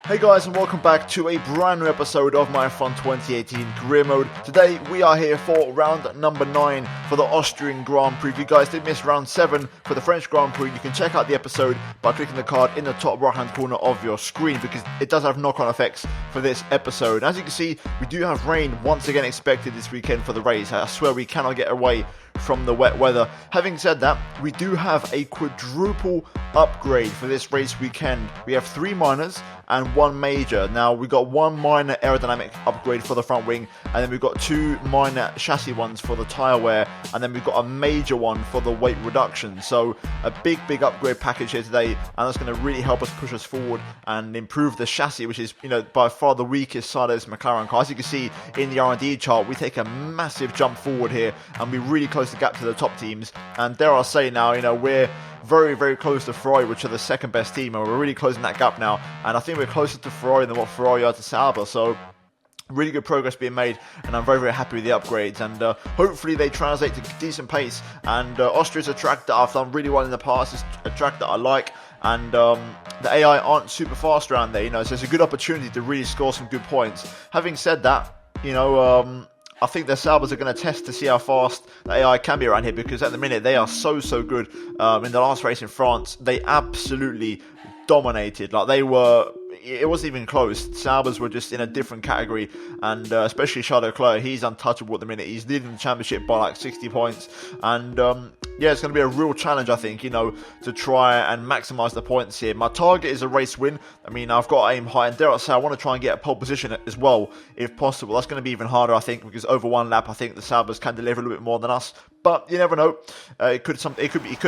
Hey guys, and welcome back to a brand new episode of my F1 2018 Career Mode. Today we are here for round number 9 for the Austrian Grand Prix. If you guys did miss round 7 for the French Grand Prix, you can check out the episode by clicking the card in the top right hand corner of your screen, because it does have knock-on effects for this episode. As you can see, we do have rain once again expected this weekend for the race. I swear we cannot get away from the wet weather. Having said that, we do have a quadruple upgrade for this race weekend. We have 3 minors and 1 major. Now, we've got 1 minor aerodynamic upgrade for the front wing, and then we've got 2 minor chassis ones for the tyre wear, and then we've got a major one for the weight reduction. So a big upgrade package here today, and that's going to really help us push us forward and improve the chassis, which is, by far the weakest side of this McLaren car. As you can see in the R&D chart, we take a massive jump forward here, and we really close the gap to the top teams. And dare I say now, we're very close to Ferrari, which are the second best team, and we're really closing that gap now, and I think we're closer to Ferrari than what Ferrari are to Sauber. So really good progress being made, and I'm very happy with the upgrades, and hopefully they translate to decent pace. And Austria's a track that I've done really well in the past. It's a track that I like, and the AI aren't super fast around there, so it's a good opportunity to really score some good points. Having said that, I think the Saubers are going to test to see how fast the AI can be around here, because at the minute they are so good. In the last race in France, they absolutely dominated. It wasn't even close. Saubers were just in a different category, and especially Charles Leclerc, he's untouchable at the minute. He's leading the championship by 60 points, and it's going to be a real challenge, I think, to try and maximise the points here. My target is a race win. I mean, I've got to aim high, and dare I say, I want to try and get a pole position as well, if possible. That's going to be even harder, I think, because over 1 lap, I think the Saubers can deliver a little bit more than us. But you never know. It could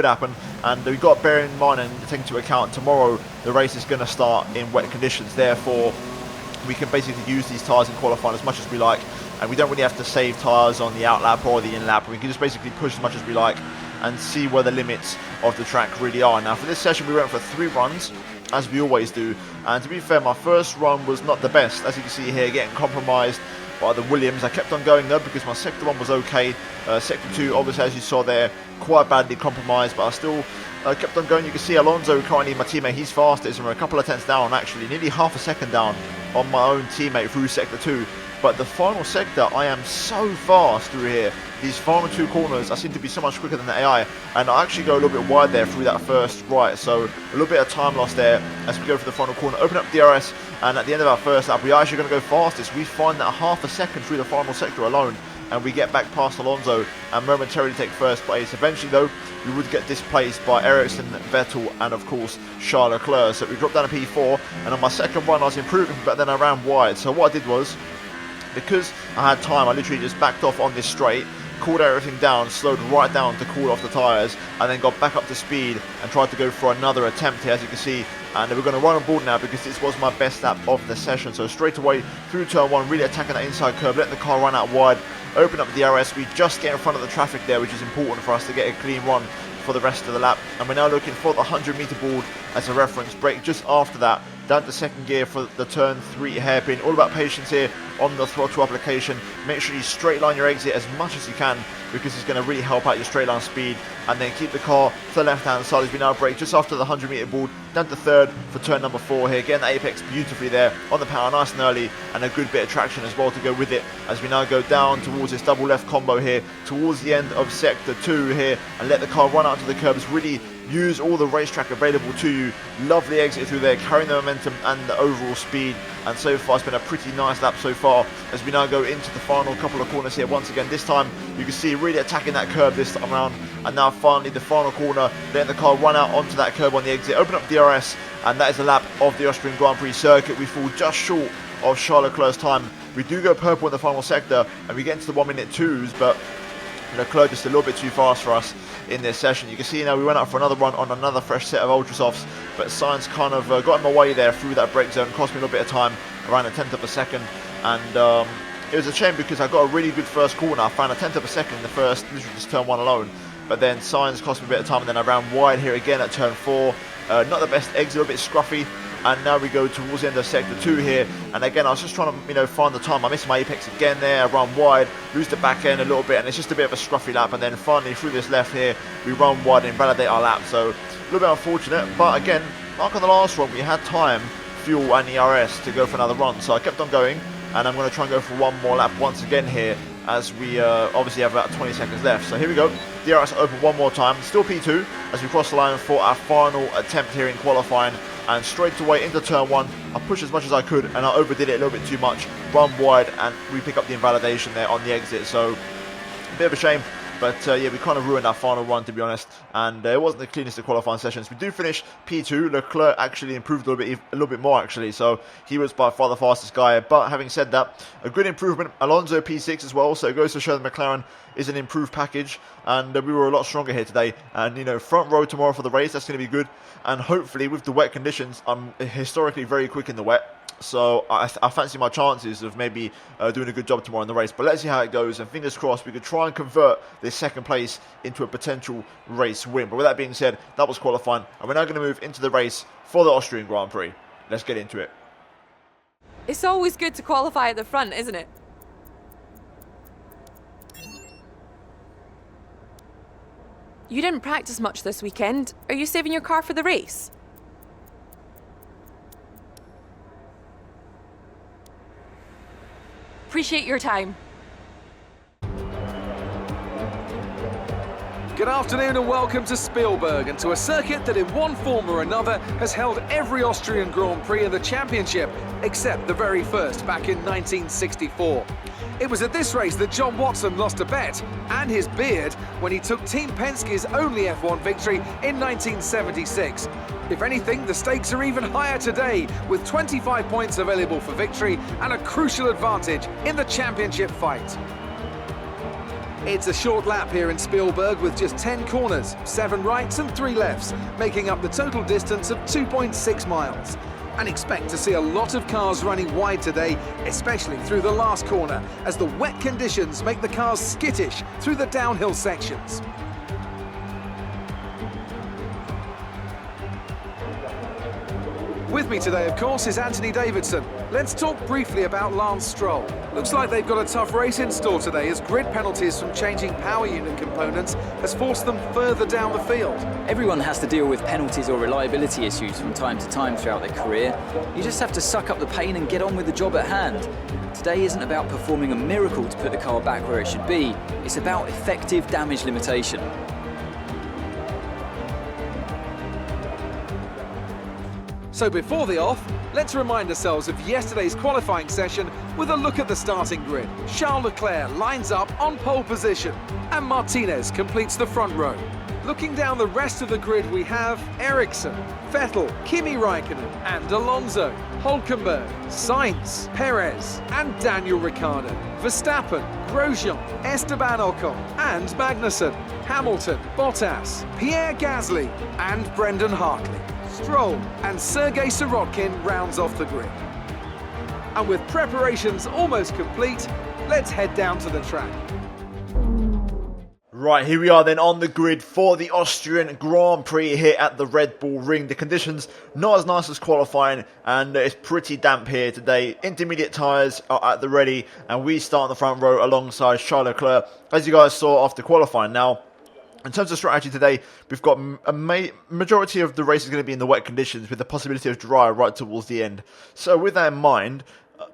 happen, and we've got to bear in mind and take into account tomorrow the race is going to start in wet conditions. Therefore, we can basically use these tyres in qualifying as much as we like, and we don't really have to save tyres on the out lap or the in lap. We can just basically push as much as we like and see where the limits of the track really are. Now, for this session, we went for 3 runs, as we always do, and to be fair, my first run was not the best. As you can see here, getting compromised by the Williams. I kept on going though, because my sector 1 was okay. Sector 2, obviously, as you saw there, quite badly compromised, but I still kept on going. You can see Alonso, currently my teammate, he's fastest, and we're a couple of tenths down, actually, nearly half a second down on my own teammate through sector 2. But the final sector, I am so fast through here. These final 2 corners, I seem to be so much quicker than the AI, and I actually go a little bit wide there through that first right, so a little bit of time lost there as we go for the final corner, open up DRS, and at the end of our first lap, we are actually going to go fastest. We find that half a second through the final sector alone, and we get back past Alonso and momentarily take first place. Eventually though, we would get displaced by Ericsson, Vettel, and of course Charles Leclerc. So we dropped down to P4, and on my second run I was improving, but then I ran wide. So what I did was, because I had time, I literally just backed off on this straight, cooled everything down, slowed right down to cool off the tyres, and then got back up to speed and tried to go for another attempt here, as you can see. And we're going to run on board now, because this was my best lap of the session. So straight away through turn 1, really attacking that inside curve, letting the car run out wide, open up the DRS. We just get in front of the traffic there, which is important for us to get a clean run for the rest of the lap. And we're now looking for the 100-meter board as a reference. Brake just after that, down to second gear for the turn 3 hairpin. All about patience here on the throttle application. Make sure you straight line your exit as much as you can, because it's going to really help out your straight line speed. And then keep the car to the left hand side as we now brake just after the 100-meter board, down to third for turn number 4 here. Getting the apex beautifully there on the power, nice and early, and a good bit of traction as well to go with it as we now go down towards this double left combo here towards the end of sector 2 here, and let the car run out to the curbs. Really use all the racetrack available to you. Lovely exit through there, carrying the momentum and the overall speed. And so far, it's been a pretty nice lap so far as we now go into the final couple of corners here. Once again, this time you can see really attacking that curb this time around. And now finally the final corner, letting the car run out onto that curb on the exit, open up DRS, and that is a lap of the Austrian Grand Prix circuit. We fall just short of Charles Leclerc's time. We do go purple in the final sector, and we get into the 1 minute 2s, but Leclerc just a little bit too fast for us in this session. You can see now we went out for another run on another fresh set of Ultra Softs, but Sainz kind of got in my way there through that brake zone, cost me a little bit of time, around a tenth of a second, and it was a shame because I got a really good first corner. I found a tenth of a second in the first, literally just turn 1 alone, but then Sainz cost me a bit of time, and then I ran wide here again at turn 4. Not the best exit, a little bit scruffy. And now we go towards the end of sector 2 here, and again I was just trying to find the time. I missed my apex again there, I run wide, lose the back end a little bit, and it's just a bit of a scruffy lap. And then finally through this left here we run wide and validate our lap, so a little bit unfortunate. But again, like on the last one, we had time fuel and ERS to go for another run. So I kept on going, and I'm going to try and go for one more lap once again here, as we obviously have about 20 seconds left. So here we go. DRS open one more time. Still P2 as we cross the line for our final attempt here in qualifying. And straight away into turn 1, I pushed as much as I could, and I overdid it a little bit too much. Run wide, and we pick up the invalidation there on the exit. So a bit of a shame. But yeah, we kind of ruined our final run, to be honest, and it wasn't the cleanest of qualifying sessions. We do finish P2. Leclerc actually improved a little bit more, actually, so he was by far the fastest guy. But having said that, a good improvement. Alonso P6 as well, so it goes to show that McLaren is an improved package, and we were a lot stronger here today. And, you know, front row tomorrow for the race, that's going to be good. And hopefully, with the wet conditions, I'm historically very quick in the wet. So I fancy my chances of maybe doing a good job tomorrow in the race. But let's see how it goes. And fingers crossed we could try and convert this second place into a potential race win. But with that being said, that was qualifying. And we're now going to move into the race for the Austrian Grand Prix. Let's get into it. It's always good to qualify at the front, isn't it? You didn't practice much this weekend. Are you saving your car for the race? Appreciate your time. Good afternoon and welcome to Spielberg, and to a circuit that in one form or another has held every Austrian Grand Prix in the championship except the very first back in 1964. It was at this race that John Watson lost a bet and his beard when he took Team Penske's only F1 victory in 1976. If anything, the stakes are even higher today, with 25 points available for victory and a crucial advantage in the championship fight. It's a short lap here in Spielberg with just 10 corners, 7 rights and 3 lefts, making up the total distance of 2.6 miles. And expect to see a lot of cars running wide today, especially through the last corner, as the wet conditions make the cars skittish through the downhill sections. With me today, of course, is Anthony Davidson. Let's talk briefly about Lance Stroll. Looks like they've got a tough race in store today, as grid penalties from changing power unit components has forced them further down the field. Everyone has to deal with penalties or reliability issues from time to time throughout their career. You just have to suck up the pain and get on with the job at hand. Today isn't about performing a miracle to put the car back where it should be. It's about effective damage limitation. So before the off, let's remind ourselves of yesterday's qualifying session with a look at the starting grid. Charles Leclerc lines up on pole position, and Martinez completes the front row. Looking down the rest of the grid, we have Ericsson, Vettel, Kimi Raikkonen and Alonso, Hülkenberg, Sainz, Perez and Daniel Ricciardo, Verstappen, Grosjean, Esteban Ocon and Magnussen, Hamilton, Bottas, Pierre Gasly and Brendan Hartley. Stroll and Sergei Sirotkin rounds off the grid. And with preparations almost complete, let's head down to the track. Right, here we are then on the grid for the Austrian Grand Prix here at the Red Bull Ring. The conditions not as nice as qualifying, and it's pretty damp here today. Intermediate tyres are at the ready, and we start in the front row alongside Charles Leclerc, as you guys saw after qualifying. Now, in terms of strategy today, we've got a majority of the race is going to be in the wet conditions, with the possibility of dry right towards the end. So with that in mind,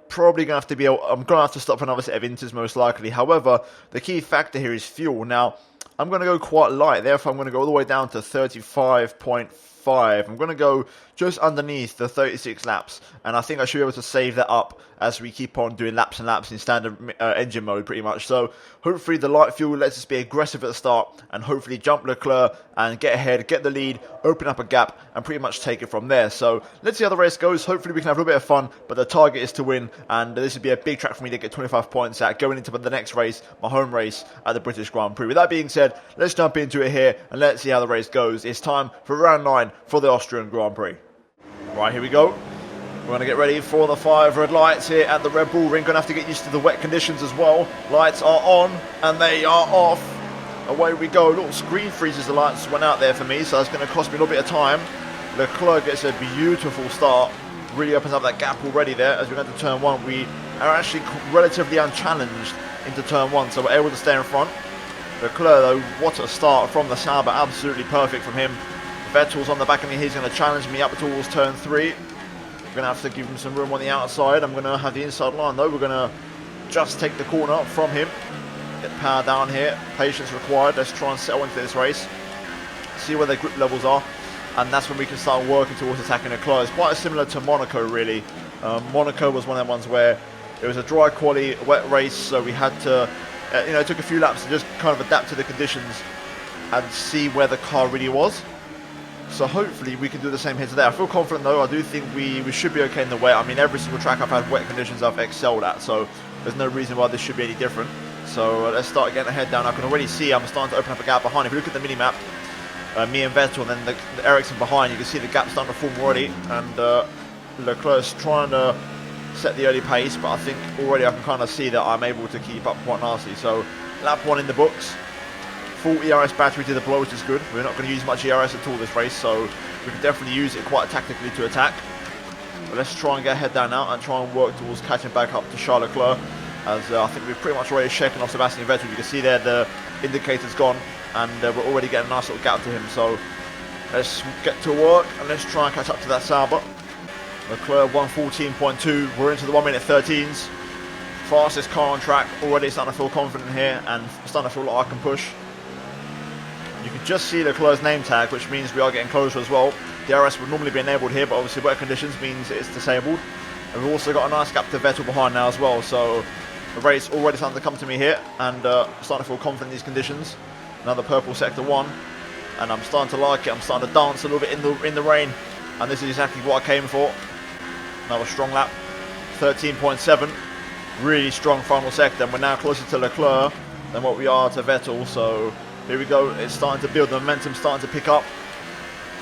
probably going to have to I'm going to have to stop for another set of inters most likely. However, the key factor here is fuel. Now, I'm going to go quite light, therefore I'm going to go all the way down to 35.5. I'm going to go just underneath the 36 laps, and I think I should be able to save that up as we keep on doing laps and laps in standard engine mode pretty much. So hopefully the light fuel lets us be aggressive at the start and hopefully jump Leclerc and get ahead, get the lead, open up a gap and pretty much take it from there. So let's see how the race goes. Hopefully we can have a little bit of fun, but the target is to win, and this would be a big track for me to get 25 points at going into the next race, my home race at the British Grand Prix. With that being said, let's jump into it here and let's see how the race goes. It's time for round 9 for the Austrian Grand Prix. Right, here we go. We're going to get ready for the 5 red lights here at the Red Bull Ring. Going to have to get used to the wet conditions as well. Lights are on and they are off. Away we go. Little screen freezes, the lights went out there for me, so that's going to cost me a little bit of time. Leclerc gets a beautiful start. Really opens up that gap already there. As we go into turn 1, we are actually relatively unchallenged into turn 1, so we're able to stay in front. Leclerc, though, what a start from the Sauber. Absolutely perfect from him. Vettel's on the back of me. He's going to challenge me up towards turn 3. We're going to have to give him some room on the outside. I'm going to have the inside line though. We're going to just take the corner from him. Get power down here. Patience required. Let's try and settle into this race. See where their grip levels are. And that's when we can start working towards attacking Leclerc. It's quite similar to Monaco, really. Monaco was one of the ones where it was a dry quali, wet race, so we had to, it took a few laps to just kind of adapt to the conditions and see where the car really was. So hopefully we can do the same here today. I feel confident though. I do think we should be okay in the wet. I mean, every single track I've had wet conditions I've excelled at, so there's no reason why this should be any different. So let's start getting the head down. I can already see I'm starting to open up a gap behind. If you look at the mini-map, me and Vettel, and then the Ericsson behind, you can see the gap starting to form already, and Leclerc's trying to set the early pace, but I think already I can kind of see that I'm able to keep up quite nicely. So lap 1 in the books, full ERS battery to the blow, which is good. We're not going to use much ERS at all this race, so we can definitely use it quite tactically to attack. But let's try and get head down now and try and work towards catching back up to Charles Leclerc, as I think we've pretty much already shaken off Sebastian Vettel. You can see there the indicator's gone, and we're already getting a nice little gap to him. So let's get to work and let's try and catch up to that Sauber. Leclerc 1:14.2, we're into the 1 minute 13s. Fastest car on track, already starting to feel confident here and starting to feel like I can push. You can just see Leclerc's name tag, which means we are getting closer as well. DRS would normally be enabled here, but obviously wet conditions means it's disabled. And we've also got a nice gap to Vettel behind now as well, so the race already starting to come to me here, and starting to feel confident in these conditions. Another purple sector 1, and I'm starting to like it. I'm starting to dance a little bit in the rain, and this is exactly what I came for. Another strong lap, 13.7, really strong final sector, and we're now closer to Leclerc than what we are to Vettel. So here we go. It's starting to build, the momentum starting to pick up.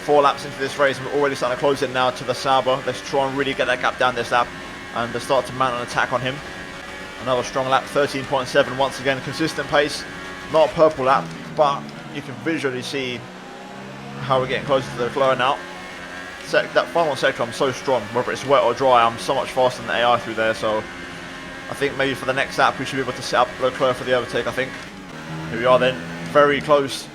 4 laps into this race, and we're already starting to close it now to the Sauber. Let's try and really get that gap down this lap and start to mount an attack on him. Another strong lap, 13.7, once again, consistent pace. Not a purple lap, but you can visually see how we're getting closer to the Leclerc now. That final sector, I'm so strong, whether it's wet or dry, I'm so much faster than the AI through there, so I think maybe for the next lap we should be able to set up Leclerc for the overtake, I think. Here we are then, very close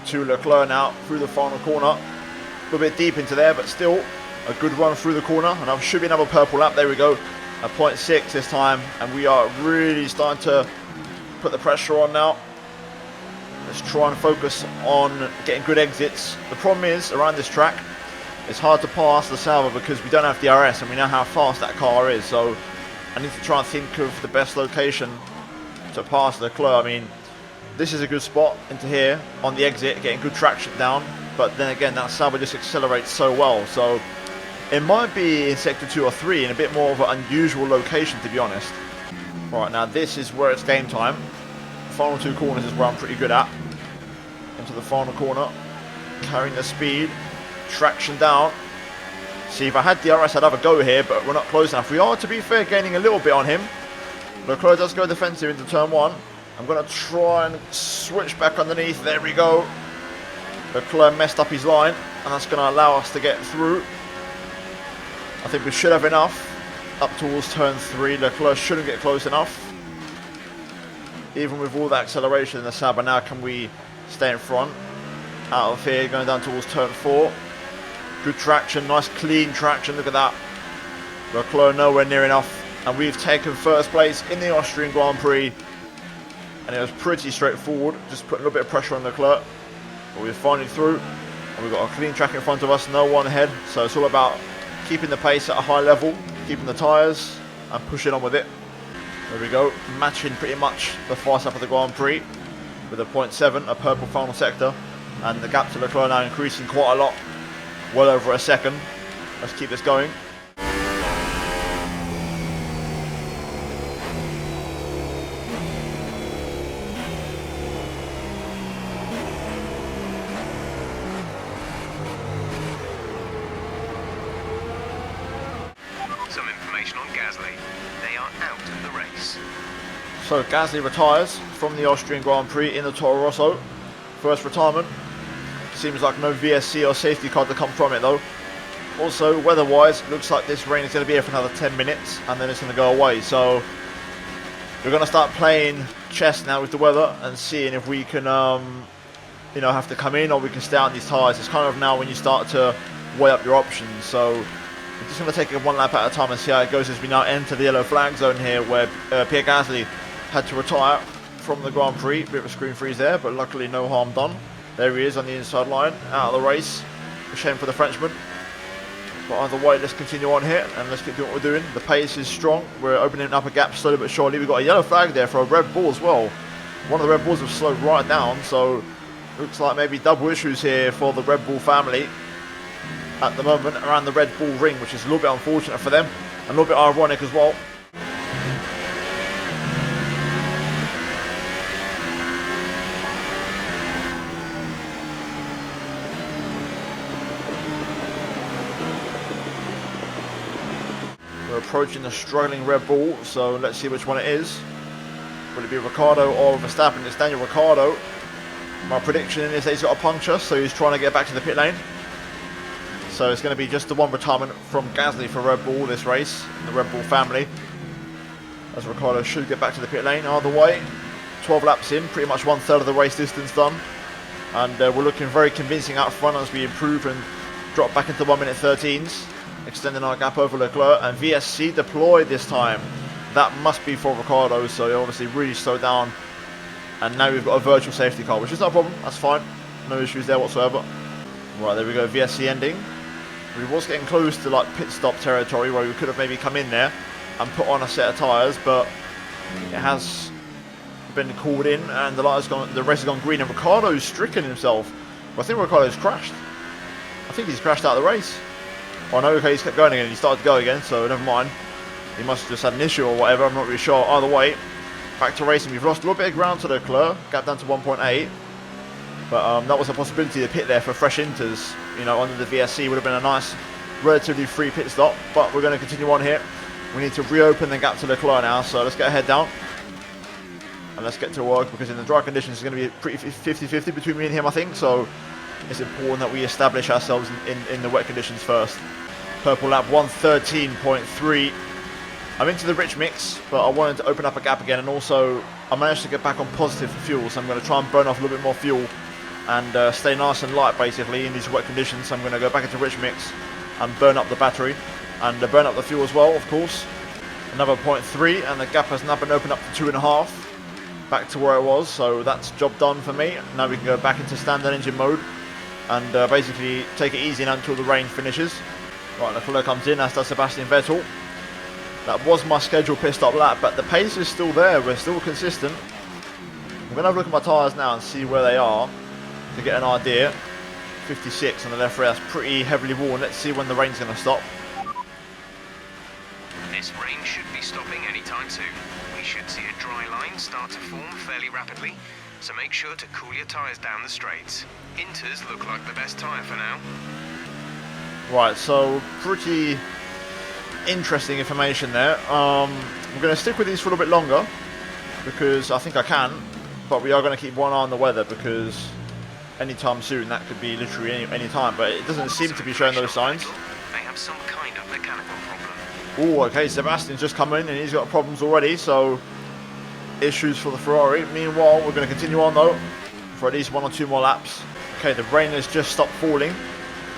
to Leclerc now, through the final corner. A little bit deep into there, but still a good run through the corner, and I should be another purple lap. There we go, a 0.6 this time, and we are really starting to put the pressure on now. Let's try and focus on getting good exits. The problem is, around this track, it's hard to pass the Sauber because we don't have DRS and we know how fast that car is, so I need to try and think of the best location to pass Leclerc. I mean, this is a good spot into here on the exit, getting good traction down, but then again that Sauber just accelerates so well, so it might be in sector 2 or 3 in a bit more of an unusual location, to be honest. Right, now this is where it's game time. The final 2 corners is where I'm pretty good at. Into the final corner, carrying the speed, traction down. See, if I had DRS I'd have a go here, but we're not close enough. We are, to be fair, gaining a little bit on him. Leclerc does go defensive into turn 1. I'm going to try and switch back underneath. There we go. Leclerc messed up his line, and that's going to allow us to get through. I think we should have enough up towards turn 3. Leclerc shouldn't get close enough. Even with all the acceleration in the Sauber, now can we stay in front? Out of here, going down towards turn 4. Good traction, nice clean traction, look at that. Leclerc nowhere near enough, and we've taken first place in the Austrian Grand Prix. And it was pretty straightforward, just putting a little bit of pressure on Leclerc. But we're finally through, and we've got a clean track in front of us, no one ahead. So it's all about keeping the pace at a high level, keeping the tyres, and pushing on with it. There we go, matching pretty much the fast lap of the Grand Prix with a 0.7, a purple final sector. And the gap to Leclerc now increasing quite a lot, well over a second. Let's keep this going. Some information on Gasly. They are out of the race. So Gasly retires from the Austrian Grand Prix in the Toro Rosso. First retirement. Seems like no VSC or safety car to come from it though. Also, weather-wise, looks like this rain is going to be here for another 10 minutes and then it's going to go away. So we're going to start playing chess now with the weather and seeing if we can, have to come in or we can stay out on these tyres. It's kind of now when you start to weigh up your options. So We're just going to take it one lap at a time and see how it goes as we now enter the yellow flag zone here, where Pierre Gasly had to retire from the Grand Prix. Bit of a screen freeze there, but luckily no harm done. There he is on the inside line, out of the race. A shame for the Frenchman. But either way, let's continue on here and let's keep doing what we're doing. The pace is strong. We're opening up a gap slowly but surely. We've got a yellow flag there for a Red Bull as well. One of the Red Bulls have slowed right down, so looks like maybe double issues here for the Red Bull family at the moment around the Red Bull ring, which is a little bit unfortunate for them and a little bit ironic as well. We're approaching the struggling Red Bull, so let's see which one it is. Will it be Ricciardo or Verstappen? It's Daniel Ricciardo. My prediction is that he's got a puncture, so he's trying to get back to the pit lane. So it's going to be just the one retirement from Gasly for Red Bull this race, the Red Bull family. As Ricciardo should get back to the pit lane either way. 12 laps in, pretty much 1/3 of the race distance done. And we're looking very convincing out front as we improve and drop back into 1 minute 13s. Extending our gap over Leclerc, and VSC deployed this time. That must be for Ricciardo, so he obviously really slowed down. And now we've got a virtual safety car, which is not a problem, that's fine. No issues there whatsoever. Right, there we go, VSC ending. We was getting close to like pit stop territory where we could have maybe come in there and put on a set of tyres, but it has been called in and the race has gone green, and Ricciardo's stricken himself. Well, I think Ricciardo's crashed. I think he's crashed out of the race. Oh no, okay, he's kept going again. He started to go again, so never mind. He must have just had an issue or whatever, I'm not really sure. Either way, back to racing. We've lost a little bit of ground to Leclerc, gap down to 1.8. But that was a possibility to pit there for fresh inters. You know, under the VSC would have been a nice, relatively free pit stop. But we're going to continue on here. We need to reopen the gap to Leclerc now, so let's get a head down. And let's get to work, because in the dry conditions it's going to be pretty 50-50 between me and him, I think. So it's important that we establish ourselves in the wet conditions first. Purple lap 113.3. I'm into the rich mix, but I wanted to open up a gap again, and also I managed to get back on positive for fuel, so I'm going to try and burn off a little bit more fuel and stay nice and light basically in these wet conditions. So I'm going to go back into rich mix and burn up the battery and burn up the fuel as well, of course. Another 0.3, and the gap has now been opened up to 2.5, back to where it was, so that's job done for me. Now we can go back into standard engine mode and basically take it easy now until the rain finishes. Right, Leclerc comes in, as does Sebastian Vettel. That was my scheduled pit stop lap, but the pace is still there, we're still consistent. I'm going to have a look at my tyres now and see where they are to get an idea. 56 on the left rear, that's pretty heavily worn. Let's see when the rain's going to stop. This rain should be stopping anytime soon. We should see a dry line start to form fairly rapidly, so make sure to cool your tyres down the straights. Inters look like the best tyre for now. Right, so pretty interesting information there. I'm going to stick with these for a little bit longer because I think I can, but we are going to keep one eye on the weather because anytime soon that could be literally any time, but it doesn't seem to be showing those signs. They have some kind of mechanical problem. Oh, okay, Sebastian's just come in and he's got problems already, so issues for the Ferrari. Meanwhile, we're going to continue on though for at least 1 or 2 more laps. Okay, the rain has just stopped falling.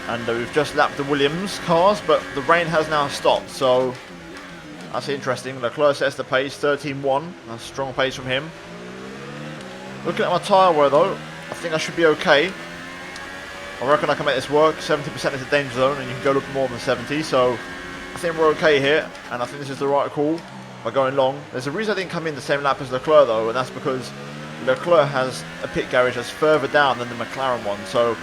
And we've just lapped the Williams cars, but the rain has now stopped, so that's interesting. Leclerc sets the pace, 13.1, a strong pace from him. Looking at my tyre wear though, I think I should be okay. I reckon I can make this work. 70% is a danger zone, and you can go a little more than 70, so I think we're okay here, and I think this is the right call by going long. There's a reason I didn't come in the same lap as Leclerc though, and that's because Leclerc has a pit garage that's further down than the McLaren one, so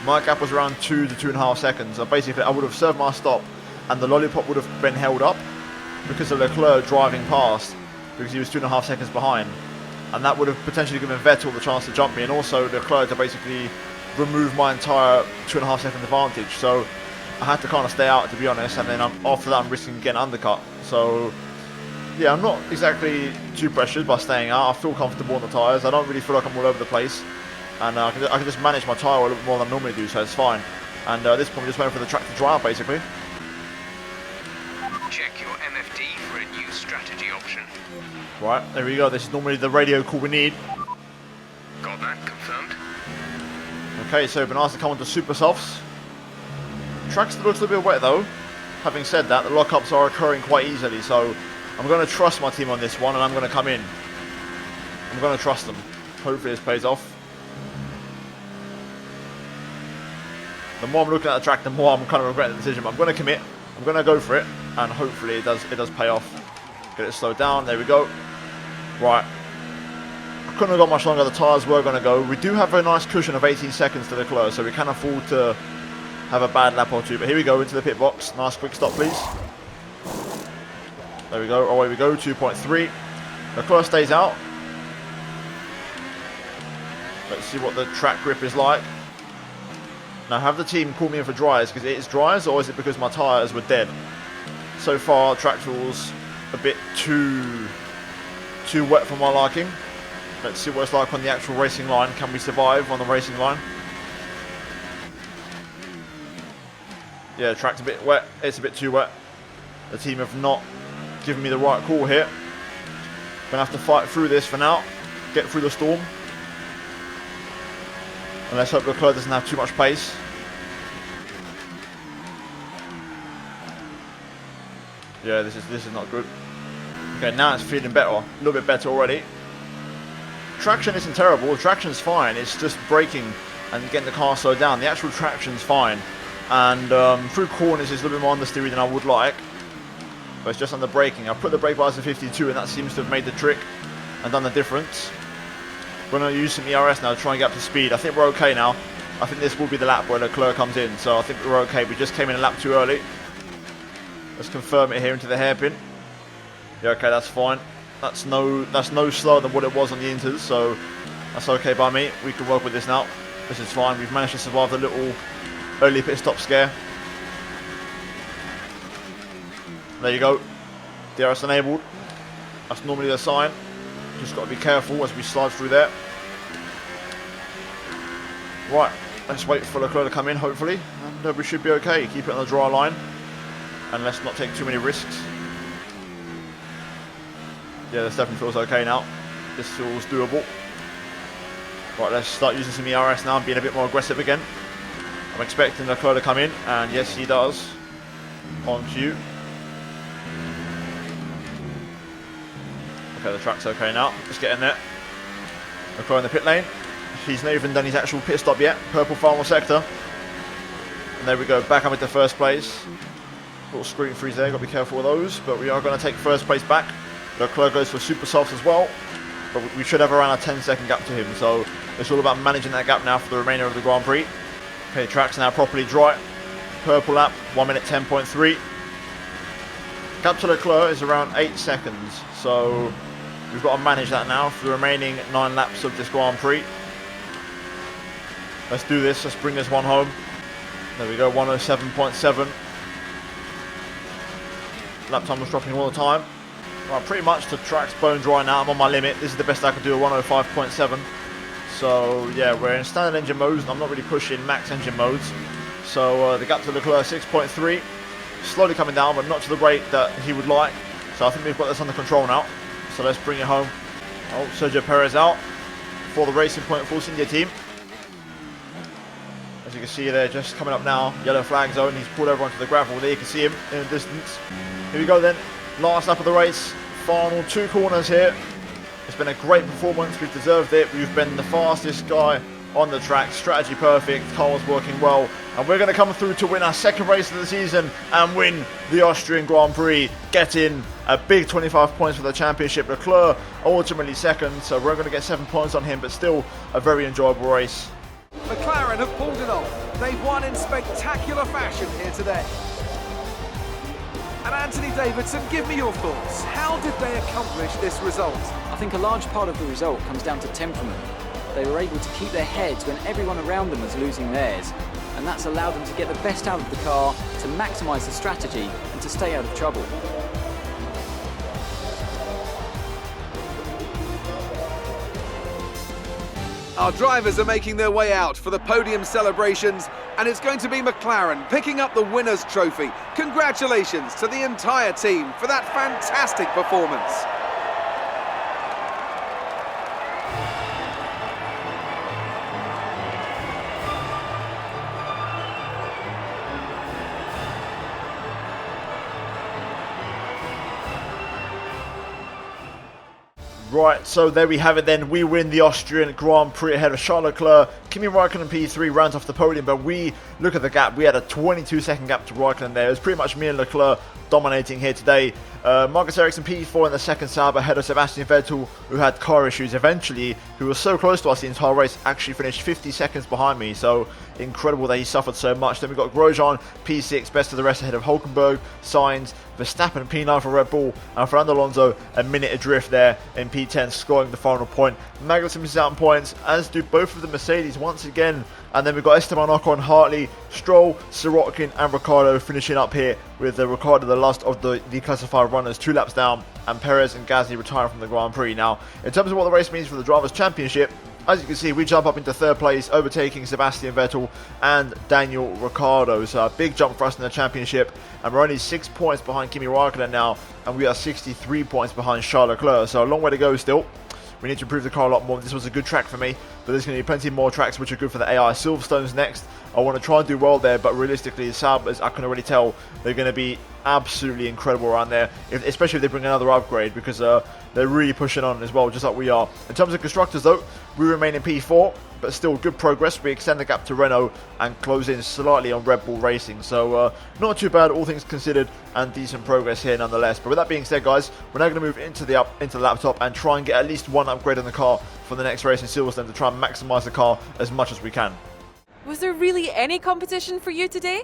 my gap was around 2 to 2.5 seconds. So basically I would have served my stop and the lollipop would have been held up because of Leclerc driving past, because he was 2.5 seconds behind, and that would have potentially given Vettel the chance to jump me, and also Leclerc to basically remove my entire 2.5 second advantage. So I had to kind of stay out, to be honest, and then after that I'm risking getting undercut. So yeah, I'm not exactly too pressured by staying out. I feel comfortable on the tyres. I don't really feel like I'm all over the place. And I can just manage my tyre a little bit more than I normally do, so it's fine. And at this point, we're just waiting for the track to dry out, basically. Check your MFD for a new strategy option. Right, there we go. This is normally the radio call we need. Got that confirmed. Okay, so we've been asked to come onto super softs. Track still looks a little bit wet though. having said that, the lockups are occurring quite easily, so I'm going to trust my team on this one, and I'm going to come in. I'm going to trust them. Hopefully this pays off. The more I'm looking at the track, the more I'm kind of regretting the decision, but I'm going to commit. I'm going to go for it, and hopefully it does pay off. Get it slowed down. There we go. Right. I couldn't have got much longer. The tyres were going to go. We do have a nice cushion of 18 seconds to Leclerc, so we can afford to have a bad lap or two. But here we go into the pit box. Nice quick stop, please. There we go. Away we go. 2.3. Leclerc stays out. Let's see what the track grip is like. Now, have the team call me in for dryers because it is dryers, or is it because my tyres were dead? So far, track tools a bit too wet for my liking. Let's see what it's like on the actual racing line. Can we survive on the racing line? Yeah, track's a bit wet. It's a bit too wet. The team have not given me the right call here. Gonna have to fight through this for now. Get through the storm. And let's hope Leclerc doesn't have too much pace. Yeah, this is not good. Okay, now it's feeling better. A little bit better already. Traction isn't terrible. Traction's fine. It's just braking and getting the car slowed down. The actual traction's fine. And through corners it's a little bit more understeery than I would like. But it's just on the braking. I've put the brake bars to 52 and that seems to have made the trick and done the difference. We're going to use some ERS now to try and get up to speed. I think we're okay now. I think this will be the lap where Leclerc comes in. So I think we're okay. We just came in a lap too early. Let's confirm it here into the hairpin. Yeah, okay, that's fine. That's no slower than what it was on the Inters. So that's okay by me. We can work with this now. This is fine. We've managed to survive the little early pit stop scare. There you go. DRS enabled. That's normally the sign. Just got to be careful as we slide through there. Right, let's wait for Leclerc to come in, hopefully. And we should be okay. Keep it on the dry line. And let's not take too many risks. Yeah, this definitely feels okay now. This feels doable. Right, let's start using some ERS now and being a bit more aggressive again. I'm expecting Leclerc to come in, and yes, he does. On cue. Okay, the track's okay now. Let's get in there. Leclerc in the pit lane. He's not even done his actual pit stop yet. Purple final sector. And there we go, back up into first place. Little screen freeze there, got to be careful with those. But we are going to take first place back. Leclerc goes for super softs as well. But we should have around a 10-second gap to him. So it's all about managing that gap now for the remainder of the Grand Prix. Okay, track's now properly dry. Purple lap, 1 minute 10.3. Gap to Leclerc is around 8 seconds. So we've got to manage that now for the remaining 9 laps of this Grand Prix. Let's do this. Let's bring this one home. There we go, 107.7. Lap time was dropping all the time. Right, pretty much the track's bone dry now. I'm on my limit. This is the best I could do, a 105.7. So yeah, we're in standard engine modes. I'm not really pushing max engine modes. So the gap to Leclerc 6.3. Slowly coming down, but not to the rate that he would like. So I think we've got this under control now. So let's bring it home. Oh, Sergio Perez out for the Racing Point Force India team. As you can see there, just coming up now, yellow flag zone. He's pulled over onto the gravel there. You can see him in the distance. Here we go then. Last lap of the race. Final 2 corners here. It's been a great performance. We've deserved it. We've been the fastest guy on the track. Strategy perfect. Car's working well. And we're going to come through to win our second race of the season and win the Austrian Grand Prix. Get in a big 25 points for the championship. Leclerc ultimately second, so we're going to get 7 points on him, but still a very enjoyable race. McLaren have pulled it off. They've won in spectacular fashion here today. And Anthony Davidson, give me your thoughts. How did they accomplish this result? I think a large part of the result comes down to temperament. They were able to keep their heads when everyone around them was losing theirs. And that's allowed them to get the best out of the car, to maximise the strategy and to stay out of trouble. Our drivers are making their way out for the podium celebrations, and it's going to be McLaren picking up the winner's trophy. Congratulations to the entire team for that fantastic performance. Right, so there we have it then. We win the Austrian Grand Prix ahead of Charles Leclerc. Kimi Raikkonen P3 rounds off the podium, but we look at the gap. We had a 22-second gap to Raikkonen there. It was pretty much me and Leclerc dominating here today. Marcus Ericsson P4 in the second Sauber ahead of Sebastian Vettel, who had car issues eventually, who was so close to us the entire race, actually finished 50 seconds behind me. So incredible that he suffered so much. Then we got Grosjean P6, best of the rest ahead of Hulkenberg, Sainz, Verstappen P9 for Red Bull, and Fernando Alonso a minute adrift there in P10, scoring the final point. Magnussen is out in points, as do both of the Mercedes once again. And then we've got Esteban Ocon, Hartley, Stroll, Sirotkin and Ricciardo finishing up here with Ricciardo the last of the declassified runners, 2 laps down, and Perez and Gasly retiring from the Grand Prix. Now, in terms of what the race means for the Drivers' Championship, as you can see, we jump up into 3rd place, overtaking Sebastian Vettel and Daniel Ricciardo. So a big jump for us in the championship, and we're only 6 points behind Kimi Raikkonen now, and we are 63 points behind Charles Leclerc. So a long way to go still. We need to improve the car a lot more. This was a good track for me, but there's going to be plenty more tracks which are good for the AI. Silverstone's next. I want to try and do well there, but realistically, Saubers, I can already tell they're going to be absolutely incredible around there, especially if they bring another upgrade, because they're really pushing on as well, just like we are. In terms of constructors, though, we remain in P4, but still good progress. We extend the gap to Renault and close in slightly on Red Bull Racing. So not too bad, all things considered, and decent progress here nonetheless. But with that being said, guys, we're now going to move into the laptop and try and get at least one upgrade on the car for the next race in Silverstone to try and maximise the car as much as we can. Was there really any competition for you today?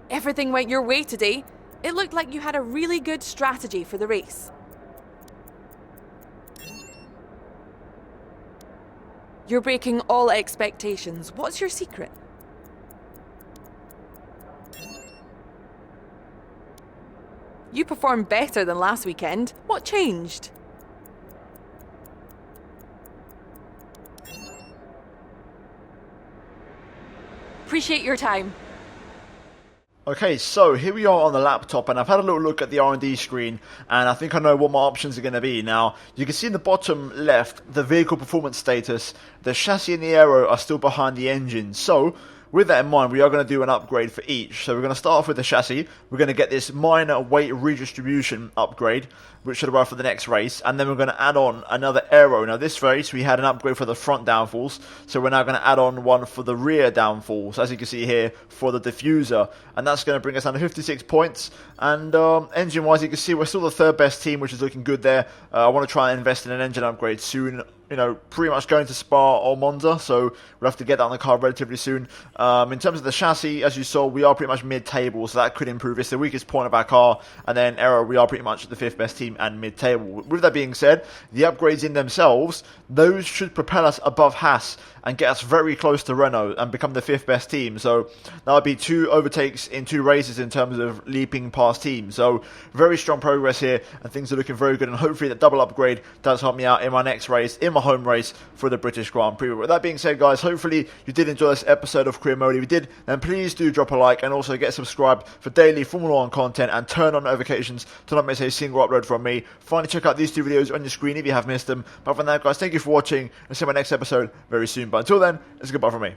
Everything went your way today. It looked like you had a really good strategy for the race. You're breaking all expectations. What's your secret? You performed better than last weekend. What changed? Appreciate your time. Okay, so here we are on the laptop, and I've had a little look at the R&D screen, and I think I know what my options are going to be. Now, you can see in the bottom left, the vehicle performance status. The chassis and the aero are still behind the engine. So, with that in mind, we are going to do an upgrade for each. So we're going to start off with the chassis. We're going to get this minor weight redistribution upgrade, which should arrive for the next race. And then we're going to add on another aero. Now this race, we had an upgrade for the front downfalls. So we're now going to add on one for the rear downfalls, as you can see here, for the diffuser. And that's going to bring us down to 56 points. And engine-wise, you can see we're still the 3rd best team, which is looking good there. I want to try and invest in an engine upgrade soon. You know, pretty much going to Spa or Monza, so we'll have to get that on the car relatively soon. In terms of the chassis, as you saw, we are pretty much mid-table, so that could improve. It's the weakest point of our car, and then aero, we are pretty much the 5th best team and mid-table. With that being said, the upgrades in themselves, those should propel us above Haas and get us very close to Renault and become the 5th best team. So that would be 2 overtakes in 2 races in terms of leaping past teams. So very strong progress here, and things are looking very good, and hopefully that double upgrade does help me out in my next race, in my home race for the British Grand Prix. But with that being said, guys, hopefully you did enjoy this episode of Career Mode. If you did, then please do drop a like and also get subscribed for daily Formula 1 content and turn on notifications to not miss a single upload from me. Finally, check out these 2 videos on your screen if you have missed them. But for now, guys, thank you for watching, and see you in my next episode very soon. But until then, it's a goodbye from me.